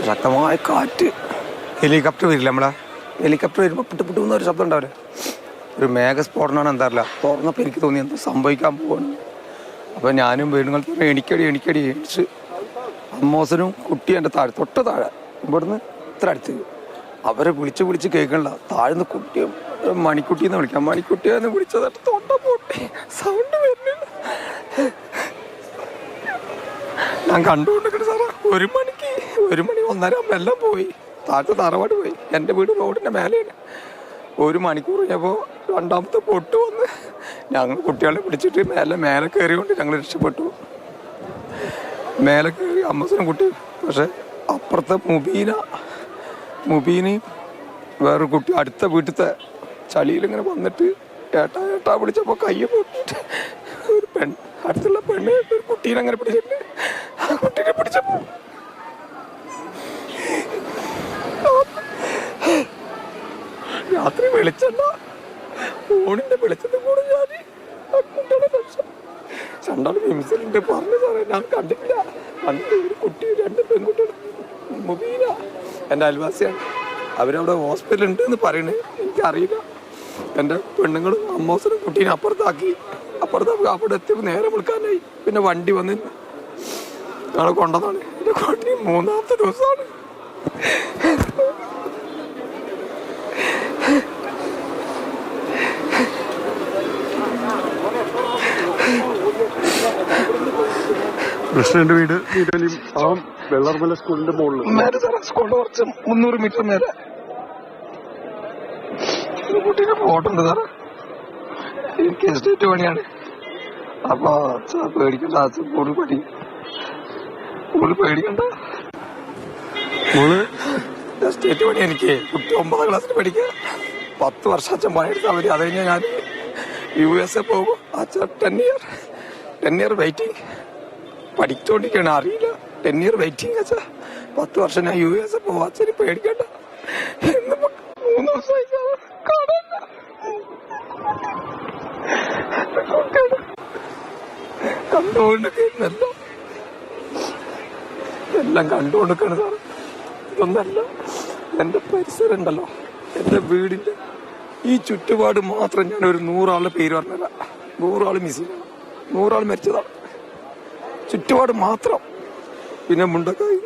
ശക്തമായ കാറ്റ്. ഹെലികോപ്റ്റർ വരില്ല, നമ്മളെ ഹെലികോപ്റ്റർ വരുമ്പോൾ പിട്ടുപിട്ടുന്ന ഒരു ശബ്ദം ഉണ്ടാവില്ല. ഒരു മേഘസ്ഫോടനമാണ് എന്താറില്ല. തുറന്നപ്പോൾ എനിക്ക് തോന്നി എന്താ സംഭവിക്കാൻ പോവാണ്. അപ്പോൾ ഞാനും വീടുകൾ എണിക്കടി എണിച്ച് അമ്മോസനും കുട്ടിയും എൻ്റെ താഴെ തൊട്ട് താഴെ ഇവിടുന്ന് ഇത്ര അടുത്ത് അവരെ വിളിച്ച് കേൾക്കണില്ല. താഴ്ന്ന് കുട്ടിയും മണിക്കുട്ടിന്ന് വിളിക്കാം. മണിക്കുട്ടിയെന്ന് വിളിച്ചതായിട്ട് തൊണ്ട പൊട്ടി സൗണ്ട് വരുന്നില്ല. ഞാൻ കണ്ടുകൊണ്ടിരിക്കണ സാറാ. 1 മണി 1:30 ആകുമ്പോൾ എല്ലാം പോയി. താഴത്തെ തറവാട് പോയി. എൻ്റെ വീട് റോഡിൻ്റെ മേലെയാണ്. 1 മണിക്കൂർ കഴിഞ്ഞപ്പോൾ 2ാമത്തെ പൊട്ട് വന്ന് ഞങ്ങൾ കുട്ടികളെ പിടിച്ചിട്ട് മേലെ കയറിയോണ്ട് ഞങ്ങൾ രക്ഷപ്പെട്ടു. മേലെ കയറി അമ്മസനും കുട്ടി. പക്ഷെ അപ്പുറത്തെ മുബീനയും വേറൊരു കുട്ടി അടുത്ത വീട്ടിലത്തെ ചളിയിലിങ്ങനെ വന്നിട്ട് ഏട്ടാ വിളിച്ചപ്പോൾ കയ്യെ പൊട്ടിട്ട് ഒരു അടുത്തുള്ള പെണ്ണ് ഒരു കുട്ടീനെ അങ്ങനെ പിടിച്ചിട്ട് ആ കുട്ടീനെ പിടിച്ചപ്പോൾ രാത്രി വെളിച്ചല്ല, ഫോണിന്റെ വെളിച്ചത്തിൽ കൂടെ ഞാൻ ആ കുട്ടികളെ രണ്ടാൾ മിംസിലുണ്ട് പറഞ്ഞു സാറേ. ഞാൻ കണ്ടിട്ടില്ല. കണ്ടിട്ട് ഒരു കുട്ടി 2 പെൺകുട്ടികൾ. മുബീന എൻ്റെ അയൽവാസിയാണ്. അവരവിടെ ഹോസ്പിറ്റൽ ഉണ്ട് എന്ന് പറയണേ. എനിക്കറിയില്ല. എൻ്റെ പെണ്ണുങ്ങളും അമ്മോസനും കുട്ടീനെ അപ്പുറത്താക്കി അവിടെ എത്തിയപ്പോൾ നേരെ വിളിക്കാനായി. പിന്നെ വണ്ടി വന്ന് ഞങ്ങളെ കൊണ്ടതാണ്. എൻ്റെ കുട്ടി 3ാമത്തെ ദിവസമാണ്. പ്രസിഡന്റ് വീട് ആ വെള്ളർമല സ്കൂളിന്റെ മുകളിൽ സ്കൂളിന്റെ കുറച്ച് 300 മീറ്റർ മേലെ കുട്ടീനെ പോട്ടുണ്ട് സാറേ. എനിക്ക് എസ്റ്റേറ്റ് പണിയാണ്. അപ്പൊ പേടിക്കണ്ട. സ്കൂളിൽ പേടിക്കണ്ട. എസ്റ്റേറ്റ് പണി എനിക്ക്. കുട്ടി 9ാം ക്ലാസ്സിൽ പഠിക്കുക. 10 വർഷം അച്ഛൻ പണിയെടുത്താൽ മതി. അത് കഴിഞ്ഞാൽ ഞാൻ USA പോകും. അച്ഛൻ 10 ഇയർ വെയിറ്റിംഗ്. പഠിച്ചോണ്ടിരിക്കുകയാണ്. അറിയില്ല. 10 ഇയർ വെയിറ്റിംഗ് അച്ഛാ. 10 വർഷം ഞാൻ USA പോകും. അച്ഛന് പേടിക്കണ്ട. 3 ദിവസമായി കാണാനില്ല. കണ്ടുകൊണ്ടിരിക്കുന്നല്ലോ. എല്ലാം കണ്ടുകൊണ്ടിരിക്കണം സാർ. ഇതൊന്നല്ല. എൻ്റെ പരിസരം ഉണ്ടല്ലോ, എൻ്റെ വീടിൻ്റെ ഈ ചുറ്റുപാട് മാത്രം ഞാൻ ഒരു 100 ആളുടെ പേര് പറഞ്ഞല്ല. 100 ആൾ മിസ് ചെയ്യണം. 100 ആൾ മരിച്ചതാണ്. ചുറ്റുപാട് മാത്രം. പിന്നെ മുണ്ടക്കായി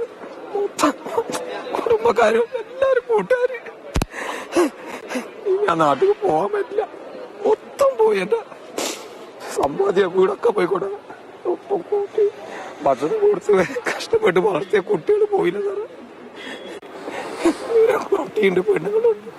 കുടുംബക്കാരും എല്ലാവരും കൂട്ടുകാര്. ഞാൻ നാട്ടിൽ പോകാൻ പറ്റില്ല. മൊത്തം പോയി. എൻ്റെ സമ്പാദ്യ വീടൊക്കെ പോയിക്കോട്ടെ. ഒപ്പം കൂട്ടി ഭക്ഷണം കൊടുത്ത് കഷ്ടപ്പെട്ട് വളർത്തിയ കുട്ടികൾ പോയില്ല സാറേ. കുട്ടിയുണ്ട്, പെണ്ണുങ്ങളുണ്ട്.